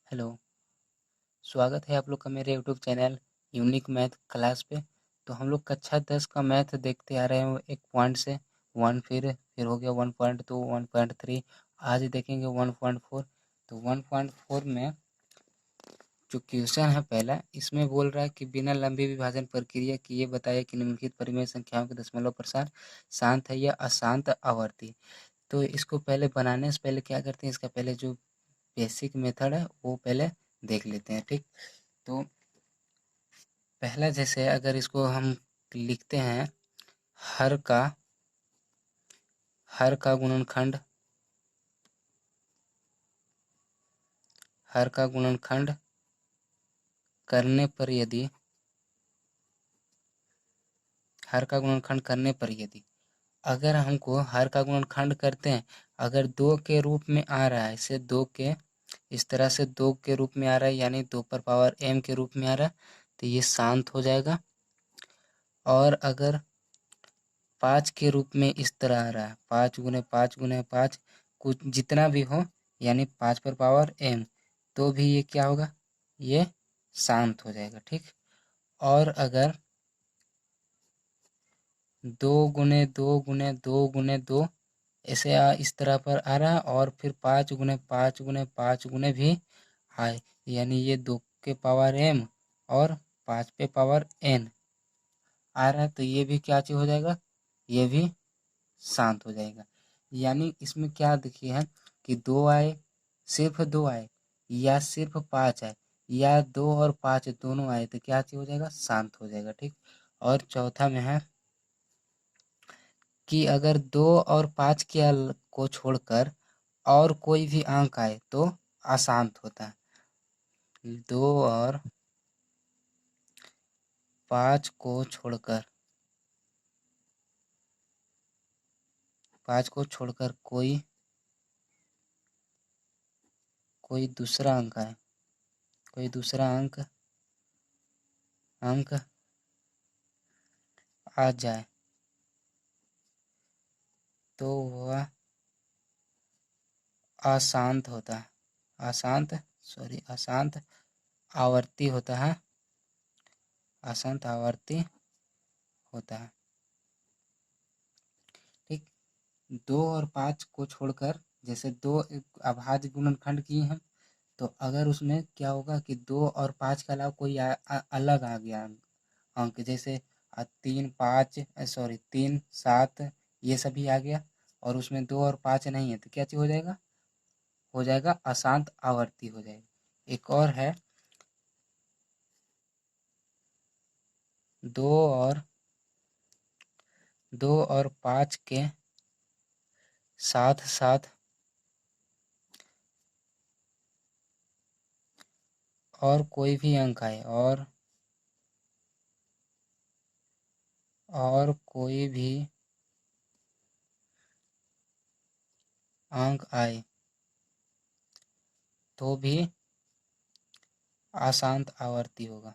Hello, स्वागत है आप लोग का मेरे YouTube channel unique math class पे। तो हम लोग कक्षा 10 का मैथ देखते आ रहे हैं एक पॉइंट से 1, फिर हो गया 1.2, 1.3, आज देखेंगे 1.4। तो 1.4 में जो क्वेश्चन है पहला, इसमें बोल रहा है कि बिना लंबी विभाजन प्रक्रिया किए बताइए कि निम्नलिखित परिमेय संख्याओं के दशमलव प्रसार शांत है या अशांत आवर्ती। तो इसको पहले बनाने से पहले क्या करते हैं, इसका पहले जो बेसिक मेथड है वो पहले देख लेते हैं। ठीक, तो पहला जैसे अगर इसको हम लिखते हैं हर का गुणनखंड, हर का गुणनखंड करने पर यदि हर का गुणनखंड करने पर यदि अगर हमको हर का गुणनखंड करते हैं, अगर 2 के रूप में आ रहा है, इसे 2 के इस तरह से 2 के रूप में आ रहा है, यानी 2 पर पावर m के रूप में आ रहा है, तो ये शांत हो जाएगा। और अगर 5 के रूप में इस तरह आ रहा है, 5 गुने 5 गुने 5, कुछ जितना भी हो, यानी 5 पर पावर m, तो भी ये क्या होगा, ये शांत हो जाएगा। ठीक, और अगर 2 गुने 2 गुने 2 गुने 2 ऐसे इस तरह पर आ रहा है, और फिर 5 गुने 5 गुने 5 गुने भी आए, यानी ये 2 के पावर m और 5 पे पावर n आ रहा है, तो ये भी क्या चीज हो जाएगा, ये भी शांत हो जाएगा। यानी इसमें क्या देखिए है कि 2 आए, सिर्फ 2 आए, या सिर्फ 5 आए, या 2 और 5 दोनों आए, तो क्या चीज हो जाएगा, शांत हो जाएगा। ठीक, और चौथा में है कि अगर 2 और 5 के को छोड़कर और कोई भी अंक आए तो अशांत होता है। 2 और 5 को छोड़कर 5 को छोड़कर कोई दूसरा अंक आए, कोई दूसरा अंक आ जाए, तो वह अशांत होता है, अशांत आवर्ती होता है, अशांत आवर्ती होता है। ठीक, 2 और 5 को छोड़कर जैसे 2 अभाज्य गुणनखंड किए हैं, तो अगर उसमें क्या होगा कि 2 और 5 के अलावा कोई अलग आ गया अंक, जैसे 3 7 ये सभी आ गया, और उसमें 2 और 5 नहीं है, तो क्या चीज हो जाएगा अशांत आवर्ती हो जाएगा। एक और है 2 और 5 के साथ साथ और कोई भी अंक आए, और कोई भी अंक आए तो भी अशांत आवर्ती होगा।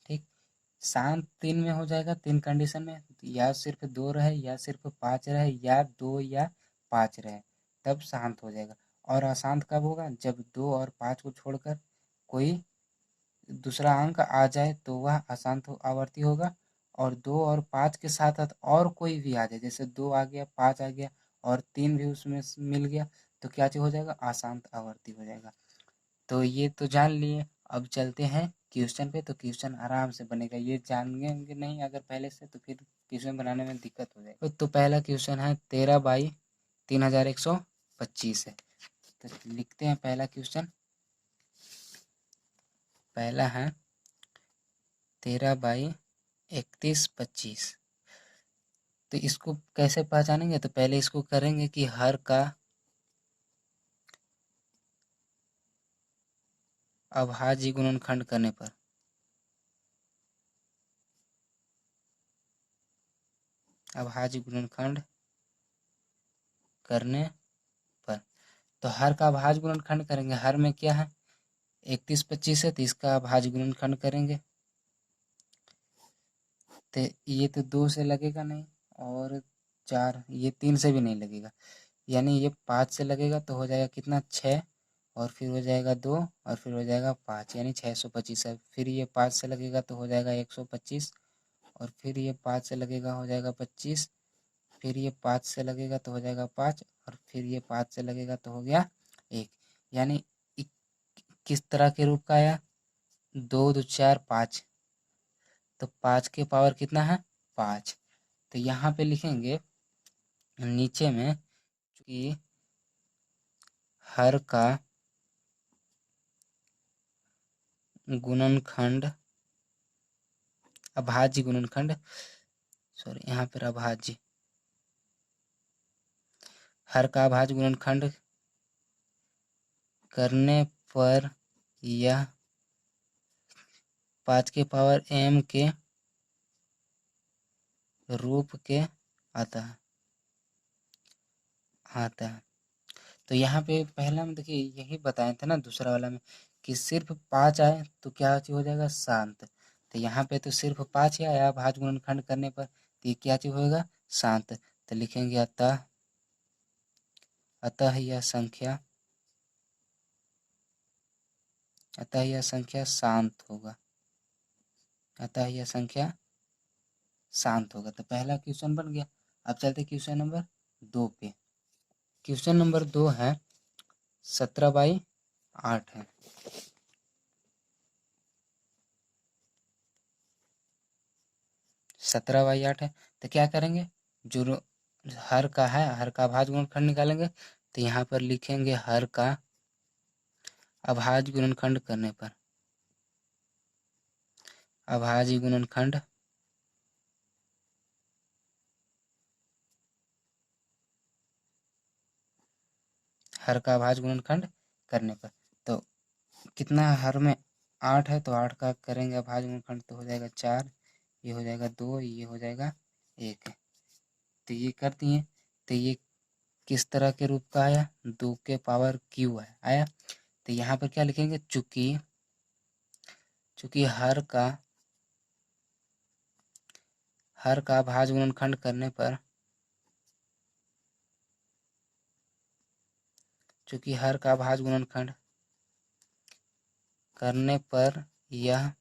ठीक, शांत 3 में हो जाएगा, 3 कंडीशन में, या सिर्फ 2 रहे, या सिर्फ 5 रहे, या 2 या 5 रहे, तब शांत हो जाएगा। और अशांत कब होगा, जब 2 और 5 को छोड़कर कोई दूसरा अंक आ जाए तो वह अशांत आवर्ती होगा। और 2 और 5 के साथ साथ और कोई भी आ जाए, जैसे 2 आ गया, 5 आ गया, और 3 भी उसमें मिल गया, तो क्या चीज हो जाएगा, अशांत आवर्ती हो जाएगा। तो ये तो जान लिए, अब चलते हैं क्वेश्चन पे। तो क्वेश्चन आराम से बनेगा, ये जानेंगे नहीं अगर पहले से, तो फिर क्वेश्चन बनाने में दिक्कत हो जाएगी। तो पहला क्वेश्चन है 13/3125 है। तो लिखते हैं पहला क्वेश्चन। पहला है 13/3125। तो इसको कैसे पहचानेंगे, तो पहले इसको करेंगे कि हर का अभाज्य गुणनखंड करने पर, अभाज्य गुणनखंड करने पर, तो हर का अभाज्य गुणनखंड करेंगे। हर में क्या है, 3125 है, तो इसका अभाज्य गुणनखंड करेंगे, तो ये तो 2 से लगेगा नहीं, और 4, ये 3 से भी नहीं लगेगा, यानी ये 5 से लगेगा तो हो जाएगा कितना 6, और फिर हो जाएगा 2, और फिर हो जाएगा 5, यानी 625 है। फिर ये 5 से लगेगा तो हो जाएगा 125, और फिर ये 5 से लगेगा हो जाएगा 25, फिर ये 5 से लगेगा तो हो जाएगा 5, और फिर ये 5 से लगेगा तो हो गया 1, यानी किस तरह के रूप का आया, 2 2 4 5, तो 5 के पावर कितना है 5। तो यहाँ पे लिखेंगे नीचे में कि हर का गुणनखंड, अभाज्य गुणनखंड, सॉरी यहाँ पर अभाज्य, हर का अभाज्य गुणनखंड करने पर यह 5 के पावर m के रूप के आता है। तो यहाँ पे पहला में देखिए यही बताए थे ना दूसरा वाला में कि सिर्फ 5 आए तो क्या चीज हो जाएगा शांत। तो यहाँ पे तो सिर्फ 5 ही आया भाज्य गुणनखंड करने पर, तो ये क्या चीज होगा शांत। तो लिखेंगे अतः यह संख्या शांत होगा, अतः यह संख्या शांत होगा। तो पहला क्वेश्चन बन गया। अब चलते क्वेश्चन नंबर 2 पे। क्वेश्चन नंबर 2 है 17/8 है। 17/8 है, तो क्या करेंगे, जो हर का है, हर का अभाज्य गुणनखंड निकालेंगे। तो यहाँ पर लिखेंगे हर का अभाज्य गुणनखंड करने पर, अभाज्य गुणनखंड हर का अभाज्य गुणनखंड करने पर, तो कितना हर में 8 है, तो 8 का करेंगे अभाज्य गुणनखंड तो हो जाएगा 4, ये हो जाएगा 2, ये हो जाएगा 1। तो ये कर दिए। तो ये किस तरह के रूप का आया, 2 के पावर क्यू है आया। तो यहाँ पर क्या लिखेंगे, चूंकि हर का अभाज्य गुणनखंड करने पर, चूंकि हर का अभाज्य गुणनखंड करने पर यह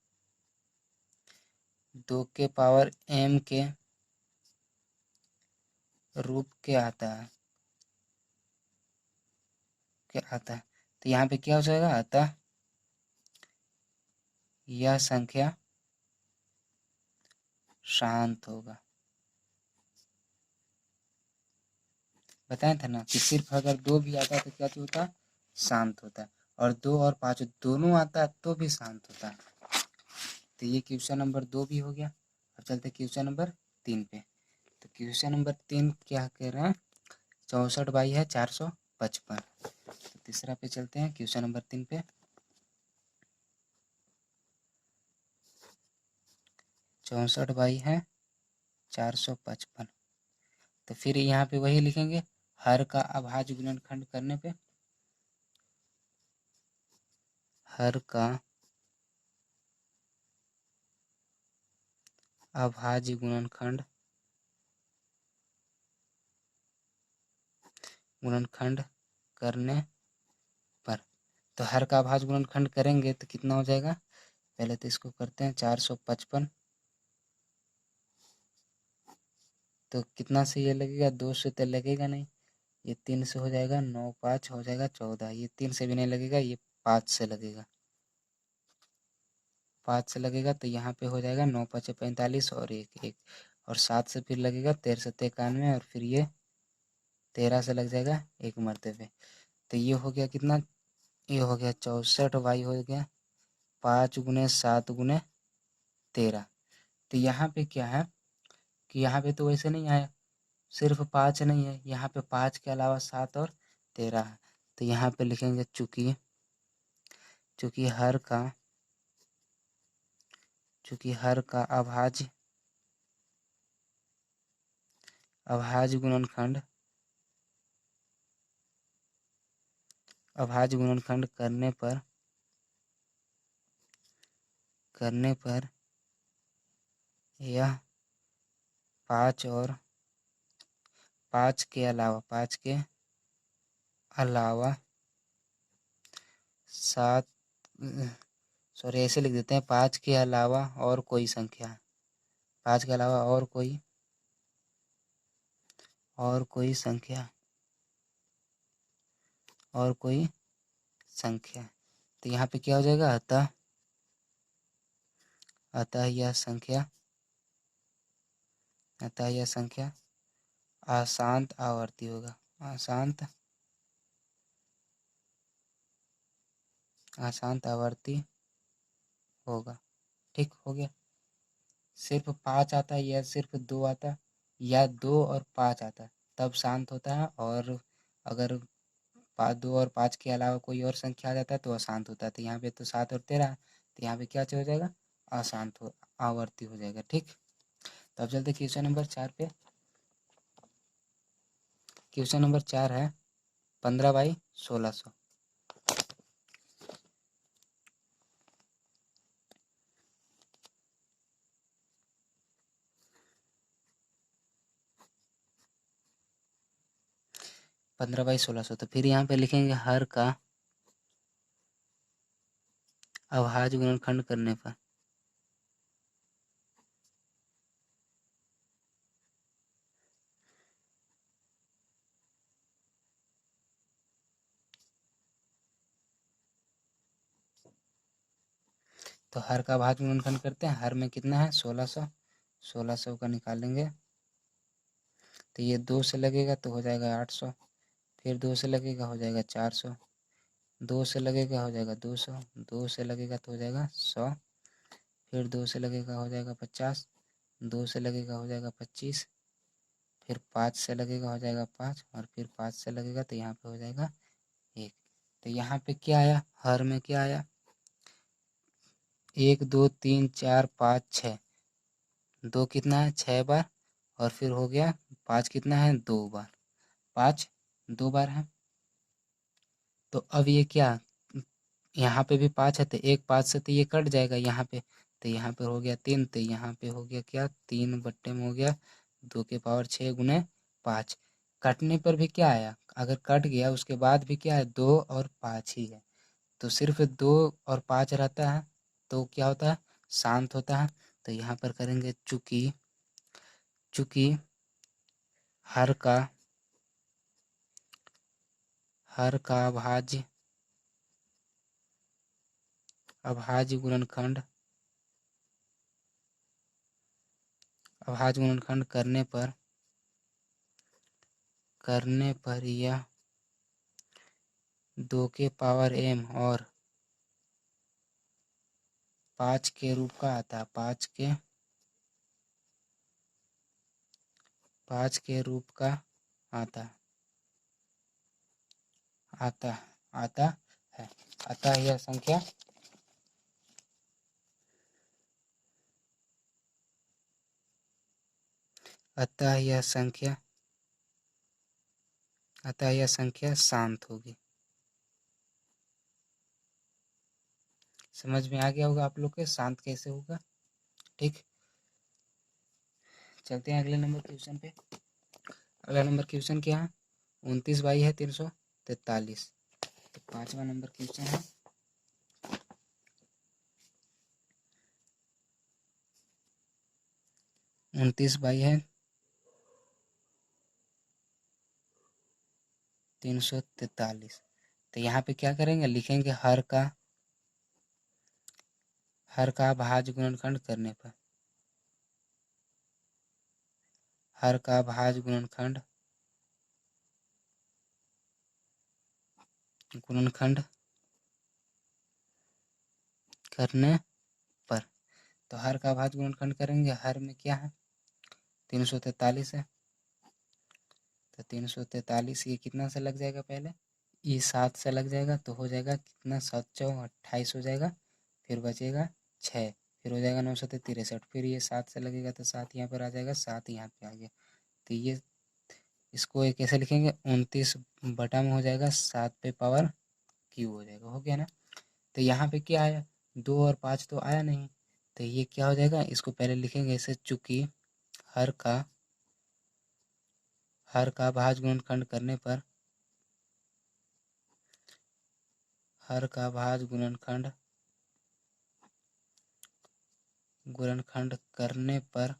2 के पावर m के रूप के आता है, तो यहाँ पे क्या हो जाएगा, अतः यह संख्या शांत होगा। बताया था ना कि सिर्फ अगर 2 भी आता है तो क्या होता है, शांत होता है, और 2 और 5 दोनों आता है तो भी शांत होता है। तो ये क्वेश्चन नंबर 2 भी हो गया। अब चलते क्वेश्चन नंबर 3 पे। तो क्वेश्चन नंबर 3 क्या कह रहे हैं, 64 बाई है 455। तो तीसरा पे चलते हैं क्वेश्चन नंबर 3 पे। 64 बाई है 455। तो फिर यहाँ पे वही लिखेंगे, हर का अभाज्य गुणनखंड करने पे, हर का अभाज्य गुणनखंड करने पर। तो हर का अभाज्य गुणनखंड करेंगे तो कितना हो जाएगा, पहले तो इसको करते हैं 455, तो कितना से ये लगेगा, 2 से तो लगेगा नहीं, ये 3 से हो जाएगा, 9 5 हो जाएगा 14, ये 3 से भी नहीं लगेगा, ये 5 से लगेगा, 5 से लगेगा तो यहाँ पे हो जाएगा 9 5 45 और 1 1, और 7 से फिर लगेगा 13 7 91, और फिर ये 13 से लग जाएगा एक मरतबे। तो ये हो गया कितना, ये हो गया 64 वाई हो गया 5 गुने 7 गुने 13। तो यहाँ पे क्या है कि यहाँ पे तो वैसे नहीं आया, सिर्फ 5 नहीं है, यहाँ पे 5 के अलावा 7 और 13 है। तो यहाँ पे लिखेंगे चूंकि हर का अभाज्य गुणनखंड करने पर यह 5 और 5 के अलावा 7 सॉरी ऐसे लिख देते हैं, 5 के अलावा और कोई संख्या, 5 के अलावा और कोई संख्या। तो यहाँ पे क्या हो जाएगा, अतः यह संख्या अशांत आवर्ती होगा, अशांत आवर्ती होगा। ठीक हो गया। सिर्फ 5 आता है या सिर्फ 2 आता, या 2 और 5 आता तब शांत होता है, और अगर 2 और 5 के अलावा कोई और संख्या आ जाता है तो अशांत होता है। तो यहाँ पे तो 7 और 13, तो यहाँ पे क्या हो जाएगा, आवर्ती हो जाएगा। ठीक, तो अब चलते क्वेश्चन नंबर 4 पे। क्वेश्चन नंबर 4 है 15/1600। 15/1600, तो फिर यहाँ पे लिखेंगे हर का अभाज्य गुणनखंड करने पर तो हर का अभाज्य गुणनखंड करते हैं। हर में कितना है, 1600, 1600 का निकालेंगे तो ये 2 से लगेगा तो हो जाएगा 800, फिर 2 से लगेगा हो जाएगा 400, 2 से लगेगा हो जाएगा 200, 2 से लगेगा तो हो जाएगा 100, फिर 2 से लगेगा हो जाएगा 50, 2 से लगेगा हो जाएगा 25, फिर 5 से लगेगा हो जाएगा 5, और फिर 5 से लगेगा तो यहाँ पे हो जाएगा 1। तो यहाँ पे क्या आया, हर में क्या आया, 1 2 3 4 5 6, 2 कितना है 6 बार, और फिर हो गया 5 कितना है 2 बार, 5 2 बार है। तो अब ये क्या, यहाँ पे भी 5 है तो एक 5 से तो ये कट जाएगा यहाँ पे, तो यहाँ पे हो गया 3, तो यहाँ पे हो गया क्या, 3 बट्टे में हो गया 2 के पावर 6 गुने 5। कटने पर भी क्या आया, अगर कट गया उसके बाद भी क्या है, 2 और 5 ही है, तो सिर्फ 2 और 5 रहता है तो क्या होता है, शांत होता है। तो यहाँ पर करेंगे चूंकि हर का अभाज्य गुणनखंड करने पर यह 2 के पावर m और 5 के रूप का आता है, 5 के रूप का आता है। अतः यह संख्या शांत होगी। समझ में आ गया होगा आप लोग के शांत कैसे होगा। ठीक, चलते हैं अगले नंबर क्वेश्चन पे। अगला नंबर क्वेश्चन क्या है, 29/343। तो 5वां नंबर क्वेश्चन है 29/343। तो यहाँ पे क्या करेंगे, लिखेंगे हर का भाज्य गुणनखंड करने पर, हर का भाज्य गुणनखंड करने पर। तो हर का भाज्य गुणनखंड करेंगे, हर में क्या है 343 है, तो 343 ये कितना से लग जाएगा, पहले ये 7 से लग जाएगा तो हो जाएगा कितना, 7 चौ 28 हो जाएगा, फिर बचेगा 6, फिर हो जाएगा 963, फिर ये 7 से लगेगा तो 7 यहाँ पर आ जाएगा, 7 यहाँ पे आ गया। तो ये इसको एक कैसे लिखेंगे, 29 बटा में हो जाएगा 7 पे पावर क्यू हो जाएगा, हो गया ना। तो यहाँ पे क्या आया, 2 और 5 तो आया नहीं, तो ये क्या हो जाएगा, इसको पहले लिखेंगे ऐसे, चूंकि हर हर का भाज्य गुणनखंड करने पर, हर का भाज्य गुणनखंड करने पर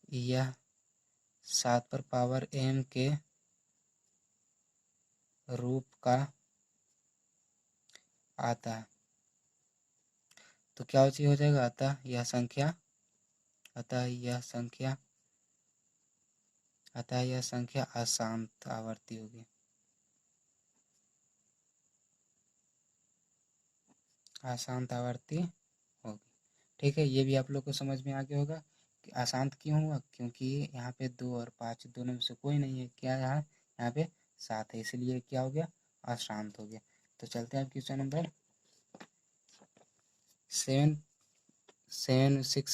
यह 7 पर पावर m के रूप का आता है। तो क्या हो जाएगा, अतः यह संख्या अशांत आवर्ती होगी। अशांत आवर्ती होगी। ठीक है, ये भी आप लोग को समझ में आ गया होगा कि अशांत क्यों हुआ, क्योंकि यहाँ पे 2 और 5 दोनों में से कोई नहीं है। क्या यहाँ पे 7 है, इसलिए क्या हो गया, अशांत हो गया। तो चलते हैं क्वेश्चन नंबर 6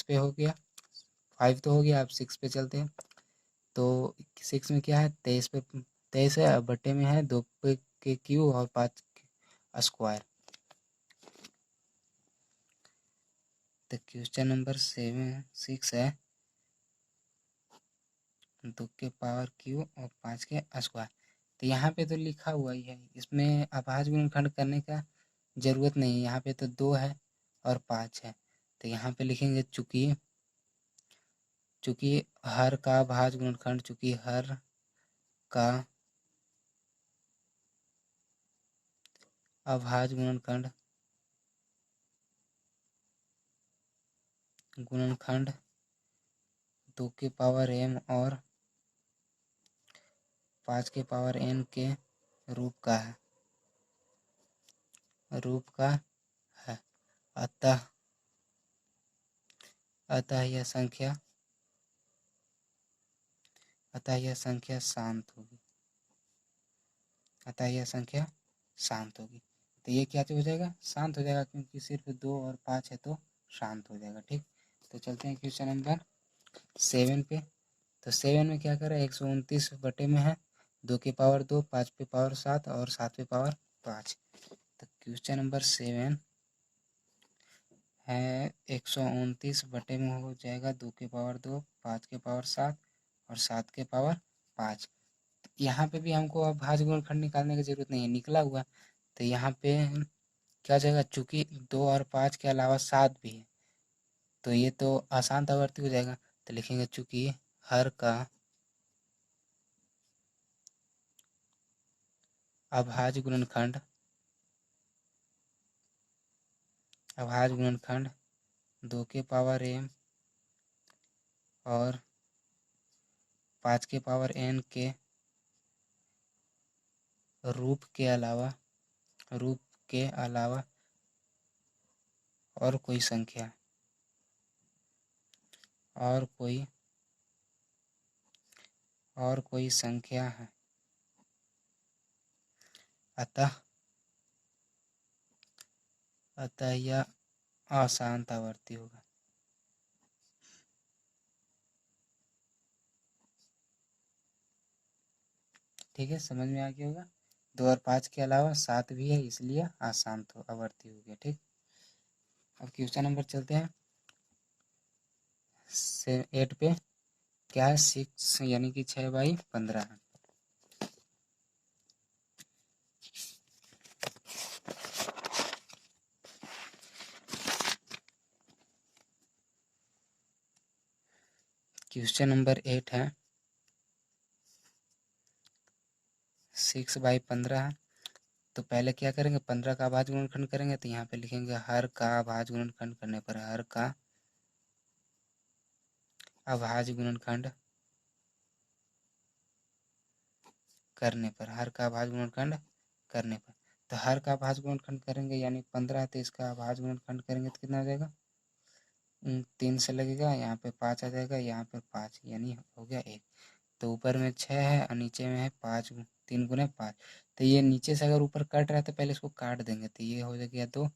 पे हो गया। 5 तो हो गया, अब 6 पे चलते हैं। तो 6 में क्या है, 23 है, बट्टे में है 2 पे के क्यू और 5 स्क्वायर। तो क्वेश्चन नंबर 6 है 2 के पावर क्यू और 5 के स्क्वायर। तो यहाँ पे तो लिखा हुआ ही है, इसमें अभाज्य गुणनखंड करने का जरूरत नहीं है। यहाँ पे तो 2 है और 5 है, तो यहाँ पे लिखेंगे चूंकि हर का अभाज्य गुणनखंड, चूंकि हर का अभाज्य गुणनखंड 2 के पावर m और 5 के पावर n के रूप का है। अतः यह संख्या शांत होगी। तो ये क्या हो जाएगा, शांत हो जाएगा, क्योंकि सिर्फ 2 और 5 है तो शांत हो जाएगा। ठीक, तो चलते हैं क्वेश्चन नंबर 7 पे। तो 7 में क्या कर रहा है, 129 बटे में है 2 के पावर 2, 5 पे पावर 7 और 7 पे पावर 5। तो क्वेश्चन नंबर 7 है 129 बटे में हो जाएगा 2 के पावर 2, 5 के पावर 7 और 7 के पावर 5। यहाँ पे भी हमको अब भाज्य गुणनखंड निकालने की जरूरत नहीं है, निकला हुआ। तो यहाँ पे क्या हो जाएगा, चूंकि 2 और 5 के अलावा 7 भी है, तो ये तो अशांत आवर्ती हो जाएगा। तो लिखेंगे चूंकि हर का अभाज्य गुणनखंड 2 के पावर m और 5 के पावर n के रूप के अलावा और कोई संख्या है। अतः यह अशांत आवर्ती होगा। ठीक है, समझ में आ गया होगा। 2 और 5 के अलावा 7 भी है, इसलिए अशांत आवर्ती हो गया। ठीक, अब क्वेश्चन नंबर चलते हैं 8 पे। क्या है, 6 यानी कि 6/15 है। क्वेश्चन नंबर 8 है 6/15 है। तो पहले क्या करेंगे, 15 का अभाज्य गुणनखंड करेंगे। तो यहाँ पे लिखेंगे हर का अभाज्य गुणनखंड करने पर, हर का अभाज्य गुणनखंड करने पर, तो हर का अभाज्य गुणनखंड करेंगे यानी 15 है, तो इसका अभाज्य गुणनखंड करेंगे तो कितना आ जाएगा, 3 से लगेगा, यहाँ पे 5 आ जाएगा, यहाँ पे 5 यानी हो गया 1। तो ऊपर में 6 है और नीचे में है 5, 3 गुने 5। तो ये नीचे से अगर ऊपर कट रहा है तो पहले इसको काट देंगे, तो ये हो जाएगा 2,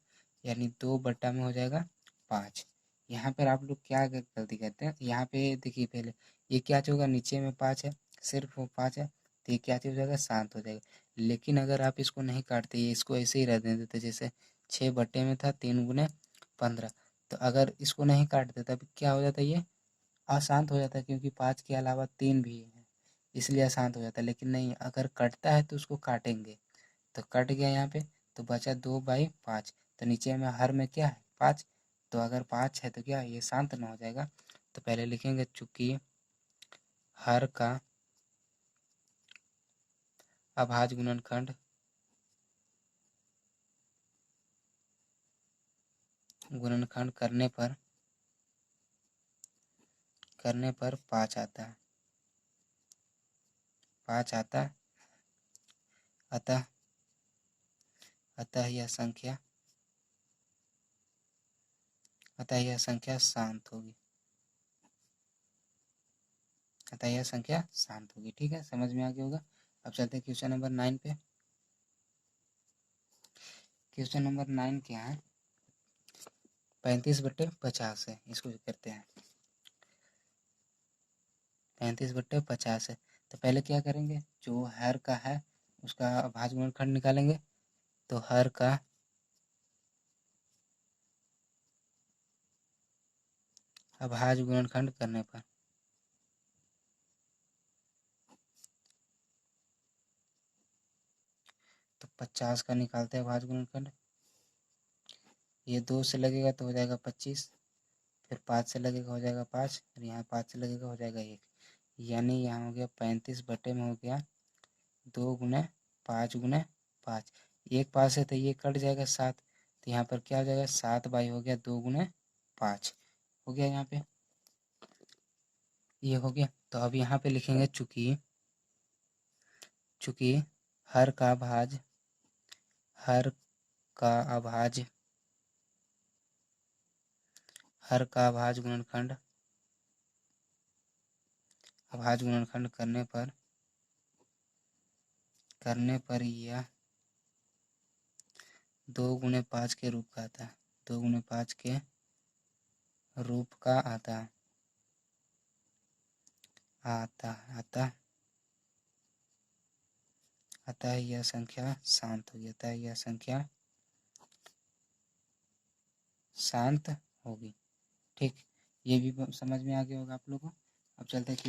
यानी 2 बट्टा में हो जाएगा 5। यहाँ पर आप लोग क्या गलती करते हैं, यहाँ पे देखिए पहले ये क्या होगा, नीचे में 5 है, सिर्फ वो 5 है, तो ये क्या हो जाएगा, शांत हो जाएगा। लेकिन अगर आप इसको नहीं काटते, ये इसको ऐसे ही रहने देते, जैसे 6 बट्टे में था 3 गुने 15, तो अगर इसको नहीं काटते तब क्या हो जाता है, ये अशांत हो जाता है, क्योंकि 5 के अलावा 3 भी है, इसलिए अशांत हो जाता है। लेकिन नहीं, अगर कटता है तो उसको काटेंगे, तो कट गया यहाँ पे, तो बचा 2/5। तो नीचे में हर में क्या है, 5। तो अगर 5 है तो क्या ये शांत ना हो जाएगा। तो पहले लिखेंगे चूंकि हर का अभाज्य गुणनखंड करने पर 5 आता है, 5 आता है। अतः यह संख्या शांत होगी। ठीक है, समझ में आ गया होगा। अब चलते हैं क्वेश्चन नंबर 9 पे। क्वेश्चन नंबर 9 क्या है, 35/50 है। इसको करते हैं, 35/50 है। तो पहले क्या करेंगे, जो हर का है उसका अभाज्य गुणनखंड निकालेंगे। तो हर का अभाज्य गुणनखंड करने पर तो 50 का निकालते हैं अभाज्य गुणनखंड। ये 2 से लगेगा तो हो जाएगा 25, फिर 5 से लगेगा हो जाएगा 5, और यहाँ 5 से लगेगा हो जाएगा 1। यानी यहाँ हो गया 35 बटे में हो गया 2 गुने 5 गुने 5। एक 5 है तो ये कट जाएगा 7, तो यहाँ पर क्या हो जाएगा 7/, हो गया 2 गुने 5 हो गया। यहाँ पे ये हो गया। तो अब यहाँ पे लिखेंगे चूंकि हर का अभाज्य गुणनखंड करने पर यह 2 गुने 5 के रूप का आता है, 2 गुने 5 के रूप का आता अतः यह संख्या शांत होगी। ठीक, ये भी समझ में आ गया होगा आप लोगों को। अब चलते हैं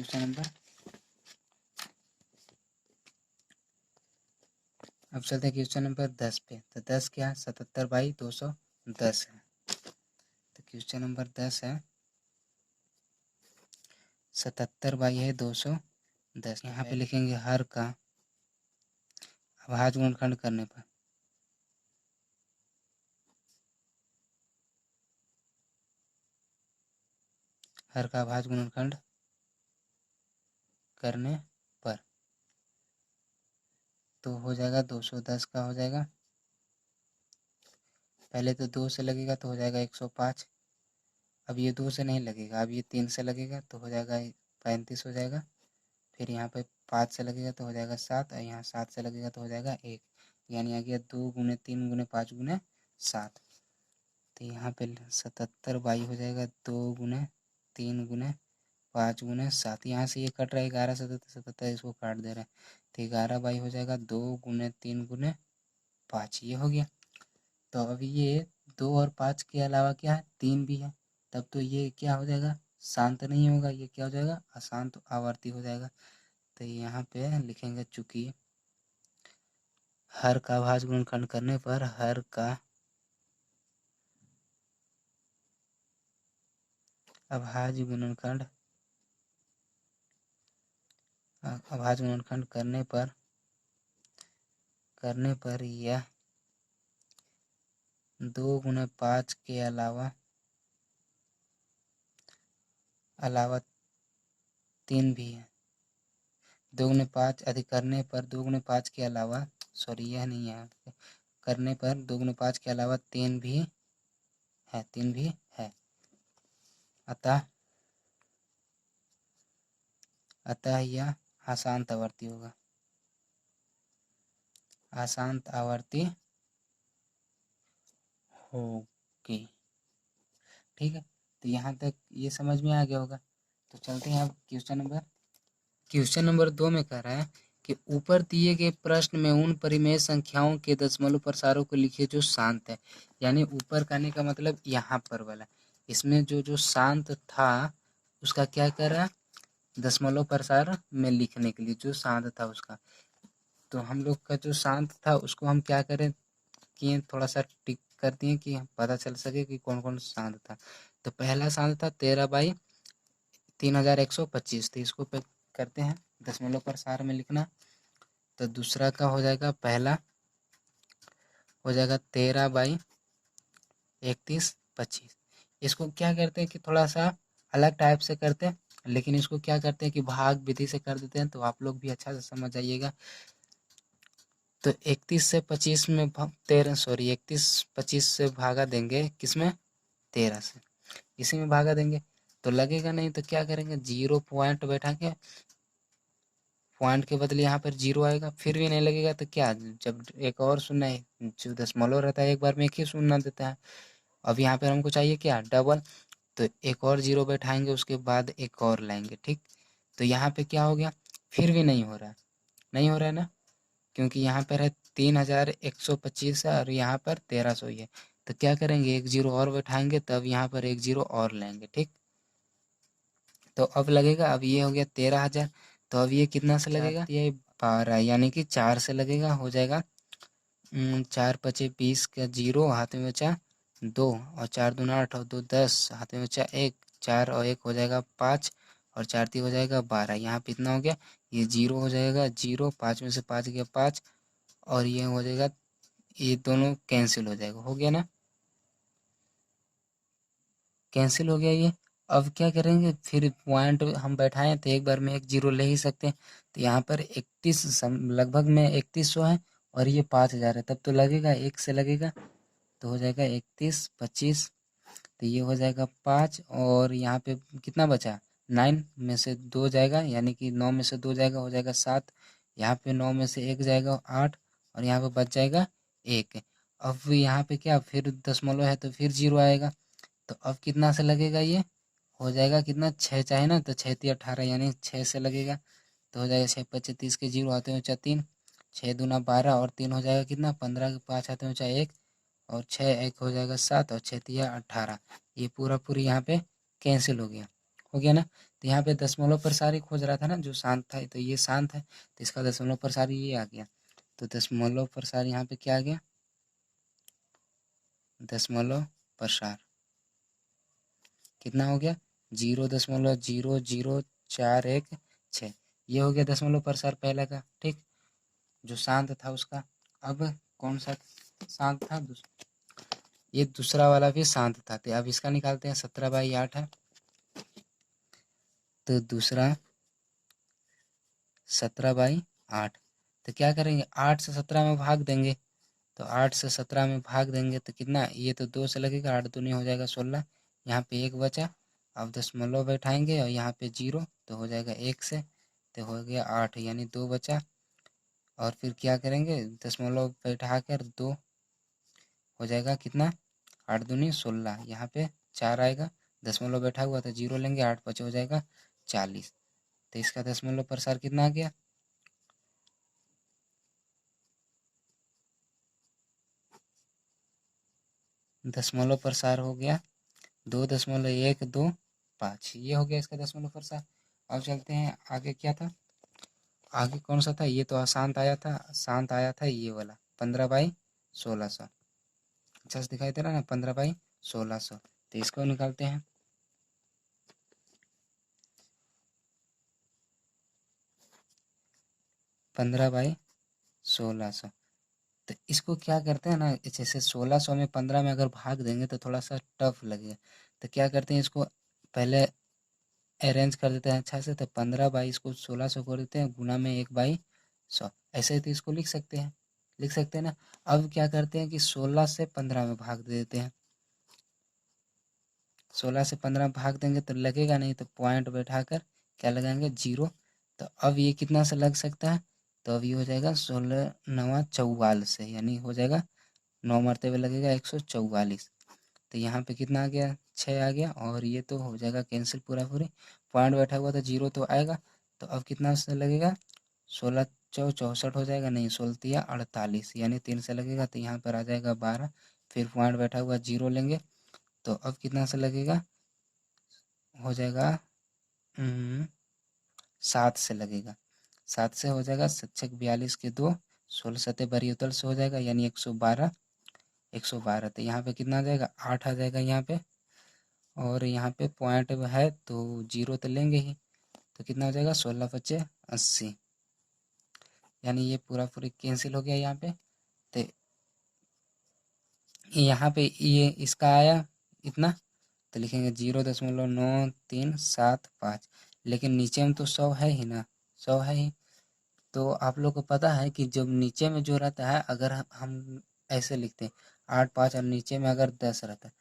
क्वेश्चन नंबर 10 पे। तो 10 क्या है, 77/210 है। तो क्वेश्चन नंबर 10 है 77/210। यहाँ पे लिखेंगे हर का अभाज्य गुणनखंड करने पर तो हो जाएगा 210 का हो जाएगा। पहले तो 2 से लगेगा तो हो जाएगा 105। अब ये 2 से नहीं लगेगा, अब ये 3 से लगेगा तो हो जाएगा 35 हो जाएगा। फिर यहाँ पे 5 से लगेगा तो हो जाएगा 7, और यहाँ 7 से लगेगा तो हो जाएगा 1। यानी आ गया 2 गुने 3 गुने 5 गुने 7। तो यहाँ पे 77/, हो जाएगा 2 गुने 3 गुने 5 गुने 7। यहाँ से ये कट रहा है 11 77, इसको काट दे रहा है, तो 11/, हो जाएगा 2 गुने 3 गुने 5। ये हो गया। तो अब ये 2 और 5 के अलावा क्या है, 3 भी है। तब तो ये क्या हो जाएगा, शांत नहीं होगा, ये क्या हो जाएगा, अशांत आवर्ती हो जाएगा। तो यहाँ पे लिखेंगे चूंकि हर का अभाज्य गुणनखंड करने पर हर का अभाज्य गुणनखंड करने पर यह 2 गुने 5 के अलावा 3 भी है। 2 गुने 5 अधिक करने पर 2 गुने 5 के अलावा, सॉरी यह नहीं है, करने पर 2 गुने 5 के अलावा 3 भी है। अतः यह अशांत आवर्ती होगा। ठीक है, तो यहाँ तक ये समझ में आ गया होगा। तो चलते हैं अब क्वेश्चन नंबर 2 में कह रहा है कि ऊपर दिए गए प्रश्न में उन परिमेय संख्याओं के दशमलव प्रसारों को लिखिए जो शांत है। यानी ऊपर कहने का मतलब यहाँ पर वाला, इसमें जो शांत था उसका क्या करा, दशमलव प्रसार में लिखने के लिए जो शांत था उसका। तो हम लोग का जो शांत था उसको हम क्या करें कि थोड़ा सा टिक कर दिए कि पता चल सके कि कौन कौन शांत था। तो पहला शांत था 13/3125, तो इसको करते हैं दशमलव प्रसार में लिखना। तो दूसरा का हो जाएगा, पहला हो जाएगा 13/3125। इसको क्या करते हैं कि थोड़ा सा अलग टाइप से करते हैं, लेकिन इसको क्या करते हैं कि भाग विधि से कर देते हैं, तो आप लोग भी अच्छा से समझ जाइएगा। तो 31 से 25 में 31 से भागा देंगे, किसमें, 13 से, इसी में भागा देंगे तो लगेगा नहीं। तो क्या करेंगे, 0 पॉइंट बैठा के, पॉइंट के बदले यहाँ पर 0 आएगा, फिर भी नहीं लगेगा तो क्या, जब एक और शून्य है, जो दशमलव रहता है एक बार में एक ही शून्य देता है। अब यहाँ पर हमको चाहिए क्या, डबल, तो एक और 0 बैठाएंगे, उसके बाद एक और लाएंगे, ठीक। तो यहाँ पे क्या हो गया, फिर भी नहीं हो रहा है, नहीं हो रहा है ना, क्योंकि यहाँ पर है 3125 है और यहाँ पर 1300 ही है। तो क्या करेंगे, एक 0 और बैठाएंगे, तब यहाँ पर एक 0 और लेंगे, ठीक। तो अब लगेगा, अब ये हो गया 13,000, तो अब ये कितना से लगेगा, ये 12, यानी कि 4 से लगेगा, हो जाएगा 4 पचे 20 का 0 हाथ में बचा 2, और 4 दूना 8 और 2 10, हाथ में बचा 1, 4 और 1 हो जाएगा 5, और 4 3 हो जाएगा 12। यहाँ पे इतना हो गया, ये 0 हो जाएगा 0, 5 में से 5 गया 5, और ये हो जाएगा, ये दोनों कैंसिल हो जाएगा, हो गया ना, कैंसिल हो गया ये। अब क्या करेंगे, फिर पॉइंट हम बैठाएं तो एक बार में एक 0 ले ही सकते हैं। तो यहाँ पर 31 लगभग में 3100 है, और ये 5000 है, तब तो लगेगा, एक से लगेगा, तो हो जाएगा 31 25, तो ये हो जाएगा 5, और यहाँ पे कितना बचा, 9 में से 2 जाएगा, यानी कि 9 में से 2 जाएगा, हो जाएगा 7, यहाँ पे 9 में से 1 जाएगा 8, और यहाँ पे बच जाएगा 1। अब यहाँ पे क्या, फिर दशमलव है तो फिर 0 आएगा, तो अब कितना से लगेगा, ये हो जाएगा कितना, 6 चाहे ना, तो 6 3 18, यानी 6 से लगेगा, तो हो जाएगा 6 25 30 के 0 आते हैं 3, 6 दूना 12, और 3 हो जाएगा कितना, 15 के 5 आते हैं 1, और 6 1 हो जाएगा 7, और 6 तिया 18। ये पूरा पूरी यहाँ पे कैंसिल हो गया ना। तो यहाँ पे दशमलव प्रसारी खोज रहा था ना जो शांत था, तो ये शांत है, तो इसका दशमलव प्रसारी ये आ गया। तो दशमलव प्रसार यहाँ पे क्या आ गया, दशमलव प्रसार कितना हो गया, 0.00416, ये हो गया दशमलव प्रसार पहला का, ठीक, जो शांत था उसका। अब कौन सा शांत था, ये दूसरा वाला भी शांत था, तो अब इसका निकालते हैं, 17/8 है, तो दूसरा 17/8, तो क्या करेंगे, 8 से 17 में भाग देंगे, तो 8 से 17 में भाग देंगे तो कितना, ये तो 2 से लगेगा, 8 दूनी हो जाएगा 16, यहाँ पे 1 बचा, अब दशमलव बैठाएंगे और यहाँ पे 0, तो हो जाएगा 1 से, तो हो गया 8, यानी 2 बचा, और फिर क्या करेंगे, दशमलव बैठा कर 2 हो जाएगा कितना, 8 दूनी 16, यहाँ पे 4 आएगा, दशमलव बैठा हुआ तो 0 लेंगे, 8 5 हो जाएगा 40, तो इसका दशमलव प्रसार कितना आ गया, दशमलव प्रसार हो गया 2.125, ये हो गया इसका दशमलव प्रसार। अब चलते हैं आगे, क्या था, आगे कौन सा था, ये तो अशांत आया था, शांत आया था ये वाला 15/1600, अच्छा से दिखाई दे रहा है ना, 15/1600, तो इसको निकालते हैं, 15/1600, तो इसको क्या करते हैं ना, जैसे 1600 में 15 में अगर भाग देंगे तो थोड़ा सा टफ लगेगा, तो क्या करते हैं, इसको पहले अरेंज कर देते हैं अच्छा से, तो 15 इसको 1600 कर देते हैं, गुना में 1/100, ऐसे ही तो इसको लिख सकते हैं ना। अब क्या करते हैं कि 16 से 15 में भाग दे देते हैं, 16 से 15 में भाग देंगे तो लगेगा नहीं, तो पॉइंट बैठा कर क्या लगाएंगे, 0, तो अब ये कितना से लग सकता है, तो अब ये हो जाएगा 16 9 44 से, यानी हो जाएगा 9 मरते हुए लगेगा 144, तो यहाँ पे कितना आ गया, 6 आ गया, और ये तो हो जाएगा कैंसिल पूरा पूरी, पॉइंट बैठा हुआ था 0 तो आएगा, तो अब कितना से लगेगा, 16 चौ 64 हो जाएगा, नहीं 16 तिया 48, यानी 3 से लगेगा, तो यहाँ पर आ जाएगा 12, फिर पॉइंट बैठा हुआ 0 लेंगे, तो अब कितना से लगेगा, हो जाएगा 7 से लगेगा। 7 से हो जाएगा 7 42 के 2, 16 सतह बरी उतल से हो जाएगा यानी 112। 112 तो यहाँ पे कितना आ जाएगा 8 आ जाएगा यहाँ पे। और यहाँ पे पॉइंट है तो जीरो तो लेंगे ही, तो कितना हो जाएगा 16 पच्चे 80, यानी ये पूरा पूरी कैंसिल हो गया यहाँ पे। तो यहाँ पे ये इसका आया इतना, तो लिखेंगे 0.9375। लेकिन नीचे में तो 100 है ही ना, 100 है ही। तो आप लोग को पता है कि जब नीचे में जो रहता है, अगर हम ऐसे लिखते हैं 8 5 और नीचे में अगर 10 रहता है,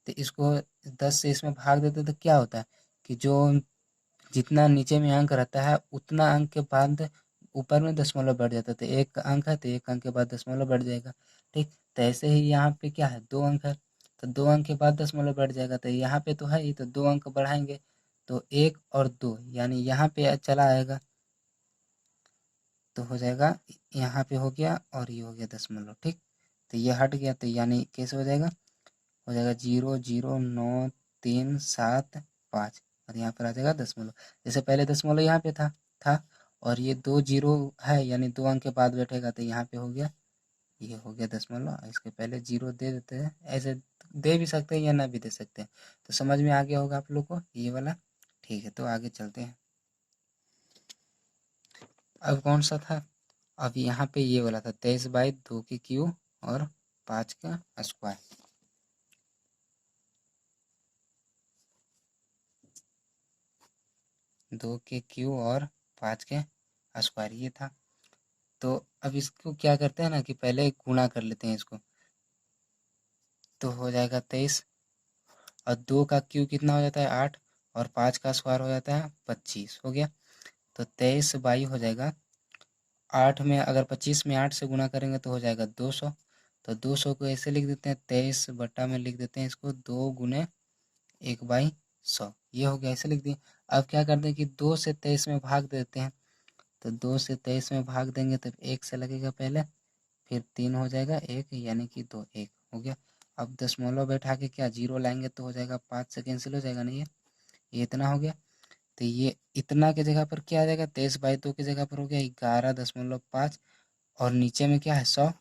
तो इसको 10 से इसमें भाग देते तो क्या होता है कि जो जितना नीचे में अंक रहता है उतना अंक के बाद ऊपर में दशमलव बढ़ जाता है। तो एक अंक है तो एक अंक के बाद दशमलव बढ़ जाएगा, ठीक। तो ऐसे ही यहाँ पे क्या है 2 अंक है, तो 2 अंक के बाद दशमलव बढ़ जाएगा। तो यहाँ पे तो है ही, तो 2 अंक बढ़ाएंगे तो 1 और 2, यानी यहाँ पे चला आएगा तो हो जाएगा, यहाँ पे हो गया और ये हो गया दशमलव, ठीक। तो ये हट गया, तो यानी कैसे हो जाएगा 0.0375 और यहाँ पर आ जाएगा दशमलव। जैसे पहले दशमलव यहाँ पे था और ये 2 जीरो है यानी 2 अंक के बाद बैठेगा, तो यहाँ पे हो गया, ये हो गया दशमलव। इसके पहले जीरो दे देते हैं, ऐसे दे भी सकते हैं या ना भी दे सकते हैं। तो समझ में आ गया होगा आप लोग को ये वाला, ठीक है। तो आगे चलते हैं। अब कौन सा था, अब यहाँ पे ये वाला था 23/2 की क्यू और 5 का स्क्वायर। 2 के क्यू और 5 के स्क्वायर ये था। तो अब इसको क्या करते हैं ना कि पहले गुणा कर लेते हैं इसको, तो हो जाएगा 23 और 2 का क्यू कितना हो जाता है 8 और 5 का स्क्वायर हो जाता है 25, हो गया। तो 23/2 हो जाएगा 8 में, अगर 25 में 8 से गुणा करेंगे तो हो जाएगा 200। तो 200 को ऐसे लिख देते हैं 23 बटा में लिख देते हैं इसको 2 गुने 1/100, ये हो गया, ऐसे लिख दिए। अब क्या करते हैं कि 2 से 23 में भाग देते हैं, तो 2 से 23 में भाग देंगे तो 1 से लगेगा पहले, फिर 3 हो जाएगा 1 यानी कि 2 1 हो गया। अब दशमलव बैठा के क्या जीरो लाएंगे तो हो जाएगा 5 से कैंसिल हो जाएगा ना, ये इतना हो गया। तो ये इतना की जगह पर क्या आ जाएगा 23/2 की जगह पर हो गया 11.5 और नीचे में क्या है 100,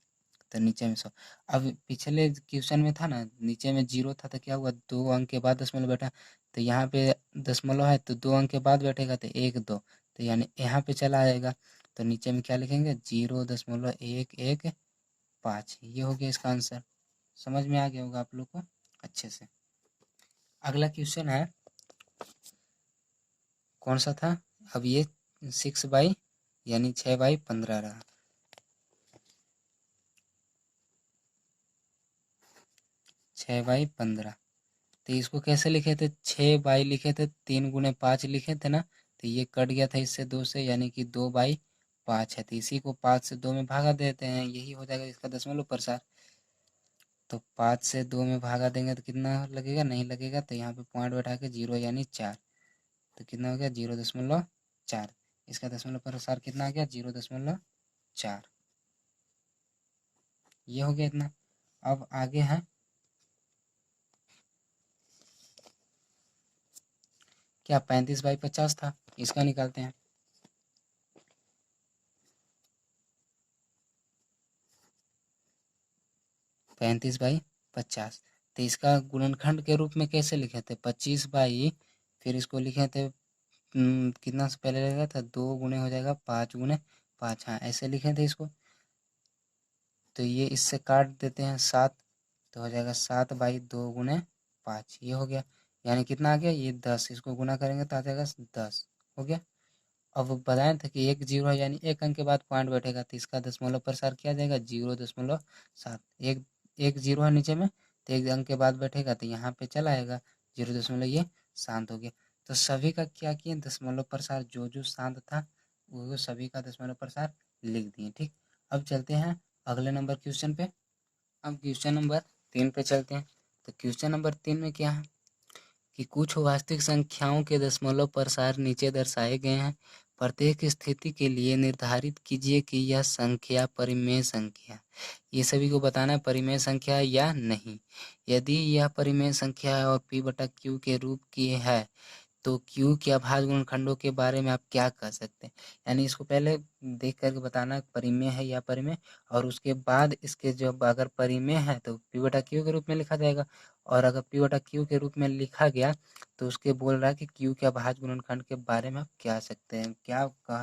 तो नीचे में 100। अब पिछले क्वेश्चन में था ना नीचे में जीरो था, तो क्या हुआ 2 अंक के बाद दशमलव बैठा, तो यहाँ पे दशमलव है तो 2 अंक के बाद बैठेगा तो 1 2, तो यानी यहाँ पे चला आएगा। तो नीचे में क्या लिखेंगे 0.115, ये हो गया इसका आंसर। समझ में आ गया होगा आप लोग को अच्छे से। अगला क्वेश्चन है कौन सा था, अब ये 6 यानी 6/15 रहा। 6/15, तो इसको कैसे लिखे थे 6 लिखे थे 3 गुने 5 लिखे थे ना, तो ये कट गया था इससे 2 से यानी कि 2/5 है। तो इसी को 5 से 2 में भागा देते हैं, यही हो जाएगा इसका दशमलव प्रसार। तो 5 से 2 में भागा देंगे तो कितना लगेगा, नहीं लगेगा, तो यहाँ पे पॉइंट बैठा के 0 यानी 4, तो कितना हो गया 0.4। इसका दशमलव प्रसार कितना आ गया 0.4, ये हो गया इतना। अब आगे है क्या 35/50 था, इसका निकालते हैं। 35/50, तो इसका गुणनखंड के रूप में कैसे लिखे थे 25 फिर इसको लिखे थे कितना से पहले लगेगा था 2 गुने हो जाएगा 5 गुने 5, हाँ ऐसे लिखे थे इसको। तो ये इससे काट देते हैं 7, तो हो जाएगा 7/2 गुने 5, ये हो गया, यानी कितना आ गया ये 10, इसको गुना करेंगे तो आ जाएगा 10, हो गया। अब बताया था कि एक जीरो है यानी एक अंक के बाद पॉइंट बैठेगा, तो इसका दशमलव प्रसार किया जाएगा 0.7। एक एक जीरो है नीचे में, तो एक अंक के बाद बैठेगा तो यहाँ पे चला आएगा 0. ये शांत हो गया। तो सभी का क्या किए दशमलव प्रसार, जो जो शांत था वो सभी का दशमलव प्रसार लिख दिए, ठीक। अब चलते हैं अगले नंबर क्वेश्चन पे। अब क्वेश्चन नंबर 3 पे चलते हैं। तो क्वेश्चन नंबर 3 में क्या है कि कुछ वास्तविक संख्याओं के दशमलव प्रसार नीचे दर्शाए गए हैं। प्रत्येक स्थिति के लिए निर्धारित कीजिए कि यह संख्या परिमेय संख्या, ये सभी को बताना है परिमेय संख्या है या नहीं। यदि यह परिमेय संख्या है और p/q के रूप की है तो क्यू के अभाज्य गुणनखंडों के बारे में आप क्या कह सकते हैं? यानी इसको पहले देख करके बताना परिमेय है या परिमेय, और उसके बाद इसके जब अगर परिमेय है तो पी बटा क्यू के रूप में लिखा जाएगा, और अगर पी बटा क्यू के रूप में लिखा गया तो उसके बोल रहा है कि क्यू के अभाज्य गुणनखंड के बारे में आप क्या कह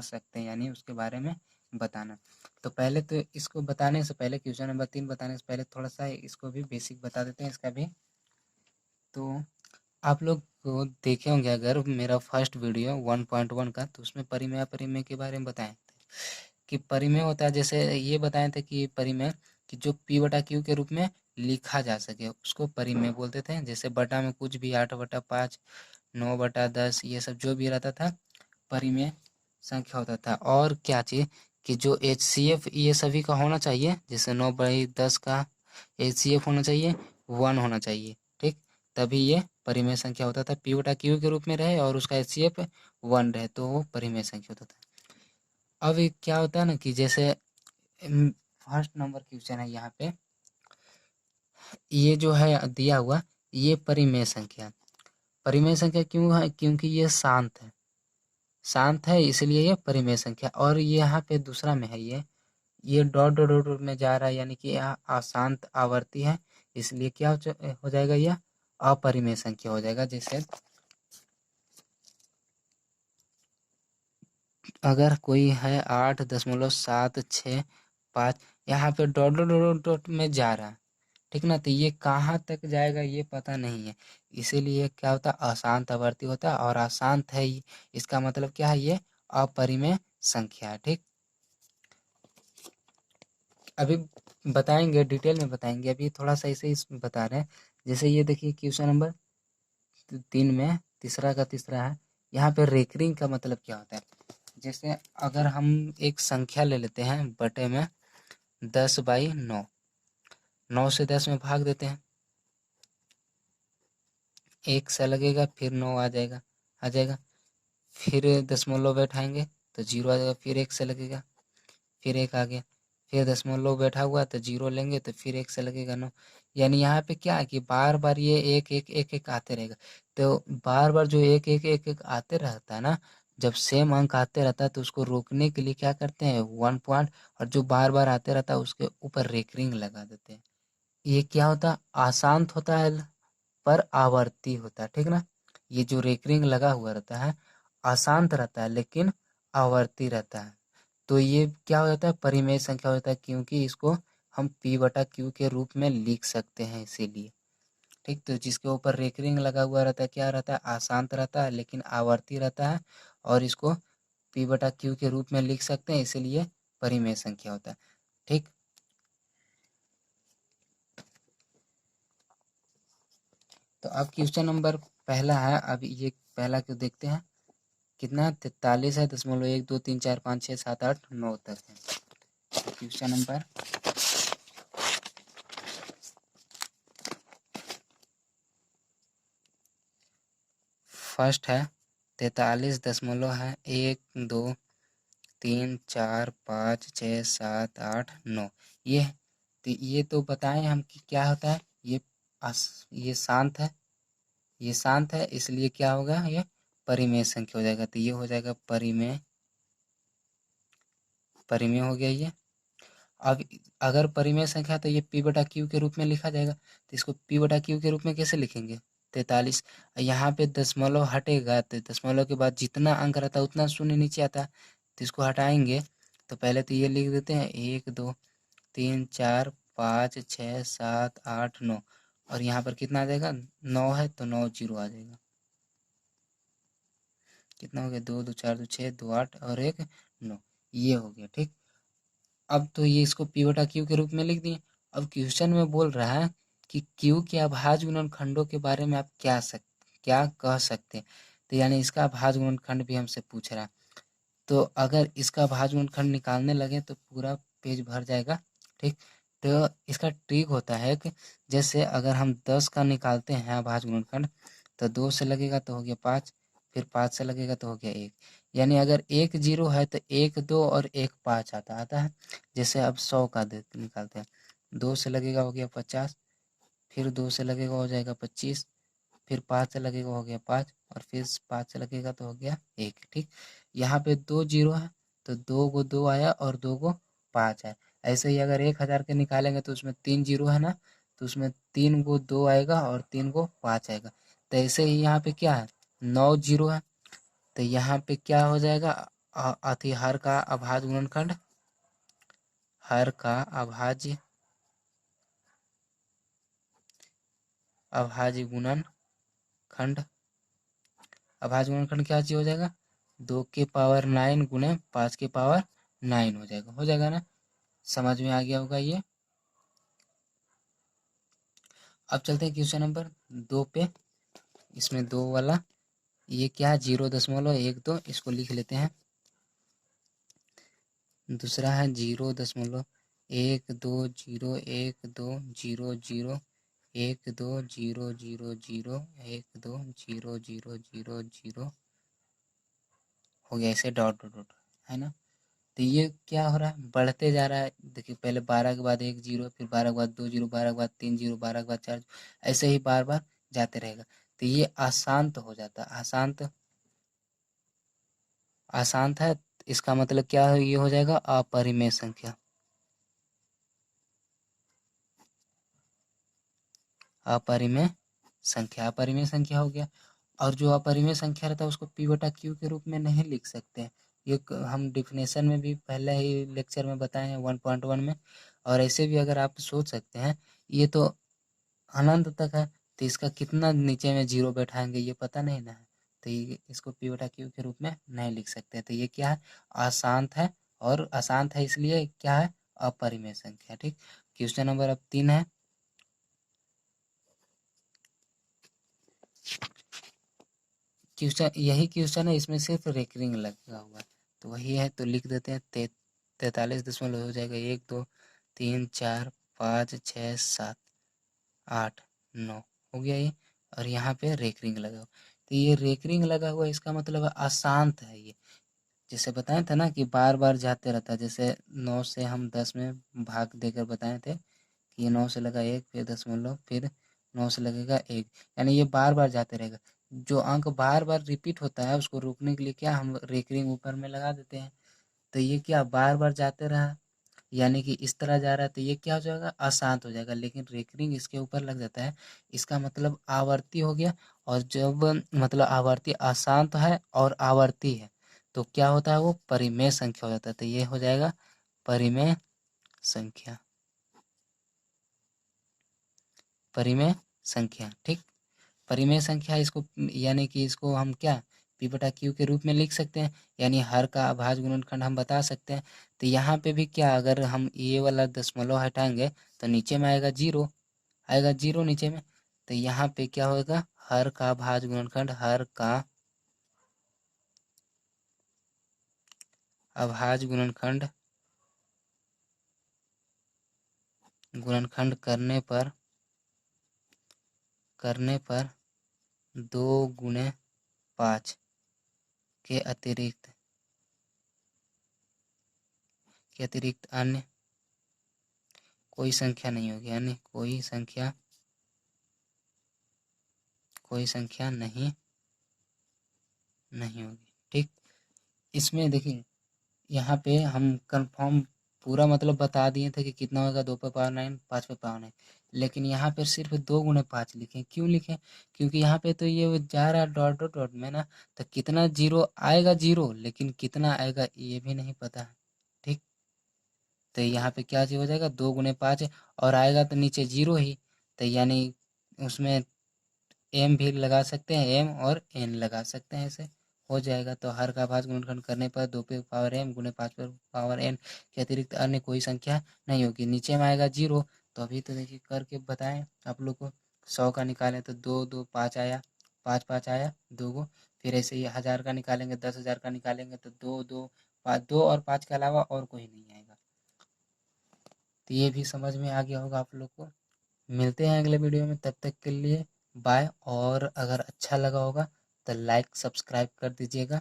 सकते हैं, यानी उसके बारे में बताना। तो पहले तो इसको बताने से पहले, क्वेश्चन नंबर 3 बताने से पहले थोड़ा सा इसको भी बेसिक बता देते हैं इसका भी। तो आप लोग को देखे होंगे अगर मेरा फर्स्ट वीडियो 1.1 का, तो उसमें परिमेय अपरिमेय के बारे में बताए थे कि परिमेय होता है, जैसे ये बताए थे कि परिमेय कि जो पी बटा क्यू के रूप में लिखा जा सके उसको परिमेय बोलते थे। जैसे बटा में कुछ भी 8/5, 9/10 ये सब जो भी रहता था परिमेय संख्या होता था। और क्या चीज़ कि जो HCF ये सभी का होना चाहिए, जैसे 9/10 का HCF होना चाहिए 1 होना चाहिए, ठीक, तभी ये परिमेय संख्या होता था। पी बटा क्यू के रूप में रहे और उसका HCF 1 रहे तो वो परिमेय संख्या होता था। अब क्या होता है ना कि जैसे फर्स्ट नंबर क्वेश्चन है यहाँ पे, ये जो है दिया हुआ ये परिमेय संख्या क्यों है? क्योंकि ये शांत है इसलिए ये परिमेय संख्या। और ये यहाँ पे दूसरा में है ये डॉट डॉट डॉट डॉट में जा रहा है, यानी कि यह अशांत आवर्ती है, इसलिए क्या हो जाएगा, यह अपरिमेय संख्या हो जाएगा। जैसे अगर कोई है 8.765, यहाँ पे डॉट डॉट डॉट डॉट में जा रहा है, ठीक ना, तो ये कहाँ तक जाएगा ये पता नहीं है, इसीलिए क्या होता है अशांत आवर्ती होता है। और अशांत है इसका मतलब क्या है, ये अपरिमेय संख्या है, ठीक। अभी बताएंगे डिटेल में बताएंगे, अभी थोड़ा सा इसे बता रहे हैं। जैसे ये देखिए क्वेश्चन नंबर 3 में तीसरा का तीसरा है, यहाँ पे रेकरिंग का मतलब क्या होता है। जैसे अगर हम एक संख्या ले लेते हैं बटे में 10/9, 9 से 10 में भाग देते हैं, 1 से लगेगा फिर 9 आ जाएगा, फिर दशमलव बैठाएंगे तो 0 आ जाएगा, फिर 1 से लगेगा, फिर 1 आ गया, फिर दशमलव बैठा हुआ तो 0 लेंगे तो फिर 1 से लगेगा 9। यानी यहाँ पे क्या है कि बार बार ये 1 1 1 1 आते रहेगा। तो बार बार जो 1 1 1 1 आते रहता है ना, जब सेम अंक आते रहता है तो उसको रोकने के लिए क्या करते हैं 1 पॉइंट, और जो बार बार आते रहता है उसके ऊपर रेकरिंग लगा देते हैं। ये क्या होता है अशांत होता है पर आवर्ती होता है, ठीक ना। ये जो रेकरिंग लगा हुआ रहता है अशांत रहता है लेकिन आवर्ती रहता है, तो ये क्या हो जाता है परिमेय संख्या हो जाता है, क्योंकि इसको हम पी बटा क्यू के रूप में लिख सकते हैं इसीलिए, ठीक। तो जिसके ऊपर रेकरिंग लगा हुआ रहता है क्या रहता है अशांत रहता है लेकिन आवर्ती रहता है, और इसको पी बटा क्यू के रूप में लिख सकते हैं इसीलिए परिमेय संख्या होता है, ठीक। तो अब क्वेश्चन नंबर पहला है, अब ये पहला क्यों देखते हैं, कितना 43 है, 0.1 2 3 4 5 6 7 8 9 तक है। क्वेश्चन नंबर फर्स्ट है 43 है 1 2 3 4 5 6 7 8 9, ये तो बताएं हम कि क्या होता है, ये शांत है इसलिए क्या होगा ये परिमेय संख्या हो जाएगा, तो ये हो जाएगा परिमेय हो गया ये। अब अगर परिमेय संख्या तो ये पी बटा क्यू के रूप में लिखा जाएगा, तो इसको पी बटा क्यू के रूप में कैसे लिखेंगे 43, यहाँ पे दशमलव हटेगा तो दशमलव के बाद जितना अंक रहता है उतना शून्य नीचे आता है, तो इसको हटाएंगे। तो पहले तो ये लिख देते हैं 1 2 3 4 5 6 7 8 9, और यहाँ पर कितना आ जाएगा 9 है तो 9 0 आ जाएगा, कितना हो गया 2 2 4 2 6 2 8 और 1 9, ये हो गया, ठीक। अब तो ये इसको पी बटा क्यू के रूप में लिख दिए। अब क्वेश्चन में बोल रहा है कि क्यू के अभाज्य गुणनखंडों के बारे में आप क्या कह सकते हैं, तो यानी इसका अभाज्य गुणनखंड भी हमसे पूछ रहा है। तो अगर इसका अभाज्य गुणनखंड निकालने लगे तो पूरा पेज भर जाएगा, ठीक। तो इसका ट्रिक होता है कि जैसे अगर हम 10 का निकालते हैं अभाज्य गुणनखंड, तो 2 से लगेगा तो हो गया 5, फिर 5 से लगेगा तो हो गया 1, यानी अगर 1 0 है तो 1 2 और 1 5 आता है। जैसे अब 100 का निकालते हैं, 2 से लगेगा हो गया 50, फिर 2 से लगेगा हो जाएगा 25, फिर 5 से लगेगा हो गया 5, और फिर 5 से लगेगा तो हो गया 1। ठीक, यहाँ पे 2 जीरो है तो 2 को 2 आया और 2 को 5 आया। ऐसे ही अगर 1000 के निकालेंगे तो उसमें 3 जीरो है ना, तो उसमें 3 को 2 आएगा और 3 को 5 आएगा। तो ऐसे ही यहाँ पे क्या है, 9 जीरो है, तो यहाँ पे क्या हो जाएगा, अति हर का अभाज्य गुणनखंड, हर का अभाज्य गुणनखंड, अभाज्य गुणनखंड क्या चीज हो जाएगा, 2 के पावर 9 गुणे 5 के पावर 9 हो जाएगा ना। समझ में आ गया होगा ये। अब चलते हैं क्वेश्चन नंबर 2 पे। इसमें 2 वाला ये क्या है, 0.12, इसको लिख लेते हैं। दूसरा है 0.12, 1 2 0 1 2 0 0 0 1 2 0 0 0 0 हो गया, ऐसे डॉट डॉट डॉट, है ना। तो ये क्या हो रहा है, बढ़ते जा रहा है। देखिए पहले 12 के बाद 1 जीरो, फिर 12 के बाद 2 जीरो, 12 के बाद 3 जीरो, 12 के बाद 4, ऐसे ही बार बार जाते रहेगा। तो ये अशांत हो जाता है, अशांत है। इसका मतलब क्या है, ये हो जाएगा अपरिमेय संख्या, अपरिमेय अपरिमेय संख्या हो गया। और जो अपरिमेय संख्या रहता है उसको p बटा q के रूप में नहीं लिख सकते हैं। ये हम डिफिनेशन में भी पहले ही लेक्चर में बताए हैं 1.1 में। और ऐसे भी अगर आप सोच सकते हैं, ये तो अनंत तक है, तो इसका कितना नीचे में जीरो बैठाएंगे ये पता नहीं ना है, तो ये इसको p बटा q के रूप में नहीं लिख सकते। तो ये क्या है, अशांत है, और अशांत है इसलिए क्या है, अपरिमेय संख्या। ठीक, क्वेश्चन नंबर अब 3 है। क्वेश्चन यही क्वेश्चन है, इसमें सिर्फ रेकरिंग लगा हुआ है, तो वही है, तो लिख देते हैं 43 हो जाएगा, 1 2 3 4 5 6 7 8 9 हो गया ये। और यहाँ पे रेकरिंग लगा हुआ, तो ये रेकरिंग लगा हुआ इसका मतलब अशांत है ये। जैसे बताए थे ना कि बार बार जाते रहता है, जैसे 9 से हम 10 में भाग देकर बताए थे कि ये 9 से लगा 1, फिर 0.5, फिर 9 से लगेगा 1, यानी ये बार बार जाते रहेगा। जो अंक बार बार रिपीट होता है उसको रोकने के लिए क्या हम रेकरिंग ऊपर में लगा देते हैं। तो ये क्या बार बार जाते रहा, यानी कि इस तरह जा रहा है, तो ये क्या हो जाएगा, अशांत हो जाएगा। लेकिन रेकरिंग इसके ऊपर लग जाता है, इसका मतलब आवर्ती हो गया। और जब मतलब आवर्ती अशांत है और आवर्ती है तो क्या होता है, वो परिमेय संख्या हो जाता है। तो ये हो जाएगा परिमेय संख्या, परिमेय संख्या। ठीक, परिमेय संख्या इसको, यानी कि इसको हम क्या p बटा q के रूप में लिख सकते हैं, यानी हर का अभाज्य गुणनखंड हम बता सकते हैं। तो यहाँ पे भी क्या, अगर हम ये वाला दशमलव हटाएंगे तो नीचे में आएगा जीरो, आएगा जीरो नीचे में। तो यहाँ पे क्या होगा, हर का अभाज्य गुणनखंड, हर का अभाज्य गुणनखंड, गुणनखंड करने पर 2 गुणे 5 के अतिरिक्त अन्य कोई संख्या नहीं होगी, यानी कोई संख्या नहीं होगी। ठीक, इसमें देखिए यहाँ पे हम कंफर्म पूरा मतलब बता दिए थे कि कितना होगा, 2 पे पावर 9, 5 पे पावर 9, लेकिन यहाँ पे सिर्फ 2 गुणे 5 लिखे। क्यों लिखे, क्योंकि यहाँ पे तो ये जा रहा है डॉट डॉट डॉट में ना, तो कितना जीरो आएगा जीरो, लेकिन कितना आएगा ये भी नहीं पता है। ठीक, तो यहाँ पे क्या चीज हो जाएगा, 2 गुणे 5 और आएगा तो नीचे जीरो ही, तो यानी उसमें एम भी लगा सकते हैं, एम और एन लगा सकते हैं, ऐसे हो जाएगा। तो हर का भाज्य गुणनखंड करने पर 2 पे पावर एम गुणे 5 पे पावर एन के अतिरिक्त अन्य कोई संख्या नहीं होगी। नीचे में आएगा जीरो, तो अभी तो देखिए करके बताएं आप लोग को। 100 का निकालें तो 2 2 5 आया, 5 5 आया 2 को। फिर ऐसे ही 1000 का निकालेंगे, 10,000 का निकालेंगे तो 2 2 5, 2 और 5 के अलावा और कोई नहीं आएगा। तो ये भी समझ में आ गया होगा आप लोग को। मिलते हैं अगले वीडियो में, तब तक के लिए बाय। और अगर अच्छा लगा होगा तो लाइक सब्सक्राइब कर दीजिएगा।